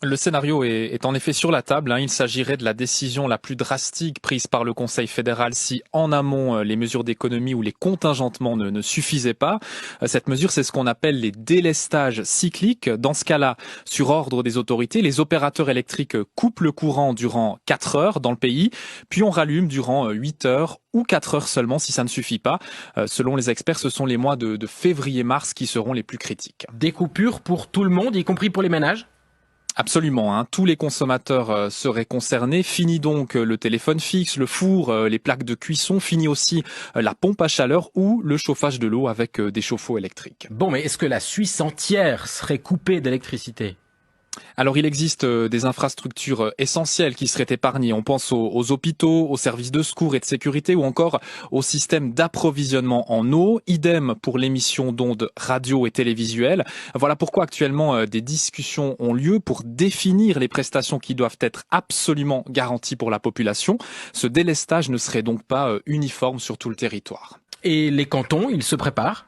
Le scénario est en effet sur la table. Il s'agirait de la décision la plus drastique prise par le Conseil fédéral si en amont les mesures d'économie ou les contingentements ne suffisaient pas. Cette mesure, c'est ce qu'on appelle les délestages cycliques. Dans ce cas-là, sur ordre des autorités, les opérateurs électriques coupent le courant durant 4 heures dans le pays, puis on rallume durant 8 heures ou 4 heures seulement si ça ne suffit pas. Selon les experts, ce sont les mois de février-mars qui seront les plus critiques. Des coupures pour tout le monde, y compris pour les ménages ? Absolument, tous les consommateurs seraient concernés. Fini donc le téléphone fixe, le four, les plaques de cuisson, fini aussi la pompe à chaleur ou le chauffage de l'eau avec des chauffe-eau électriques. Bon, mais est-ce que la Suisse entière serait coupée d'électricité ? Alors il existe des infrastructures essentielles qui seraient épargnées. On pense aux hôpitaux, aux services de secours et de sécurité ou encore au système d'approvisionnement en eau. Idem pour l'émission d'ondes radio et télévisuelles. Voilà pourquoi actuellement des discussions ont lieu pour définir les prestations qui doivent être absolument garanties pour la population. Ce délestage ne serait donc pas uniforme sur tout le territoire. Et les cantons, ils se préparent ?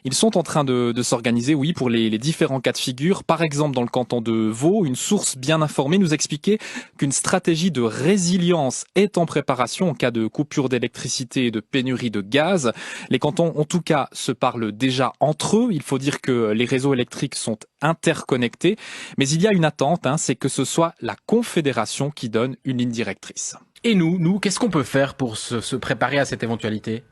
Ils sont en train de s'organiser, oui, pour les différents cas de figure. Par exemple, dans le canton de Vaud, une source bien informée nous expliquait qu'une stratégie de résilience est en préparation en cas de coupure d'électricité et de pénurie de gaz. Les cantons, en tout cas, se parlent déjà entre eux. Il faut dire que les réseaux électriques sont interconnectés. Mais il y a une attente, c'est que ce soit la Confédération qui donne une ligne directrice. Et nous, qu'est-ce qu'on peut faire pour se préparer à cette éventualité ?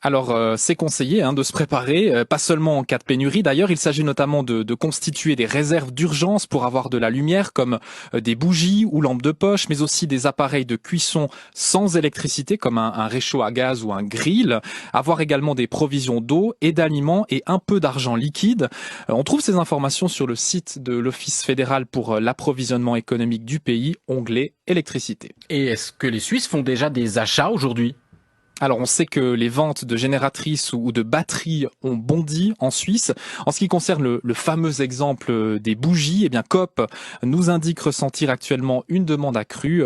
Alors, c'est conseillé de se préparer, pas seulement en cas de pénurie. D'ailleurs, il s'agit notamment de constituer des réserves d'urgence pour avoir de la lumière, comme des bougies ou lampes de poche, mais aussi des appareils de cuisson sans électricité, comme un réchaud à gaz ou un grill. Avoir également des provisions d'eau et d'aliments et un peu d'argent liquide. On trouve ces informations sur le site de l'Office fédéral pour l'approvisionnement économique du pays, onglet électricité. Et est-ce que les Suisses font déjà des achats aujourd'hui ? Alors on sait que les ventes de génératrices ou de batteries ont bondi en Suisse. En ce qui concerne le fameux exemple des bougies, Coop nous indique ressentir actuellement une demande accrue.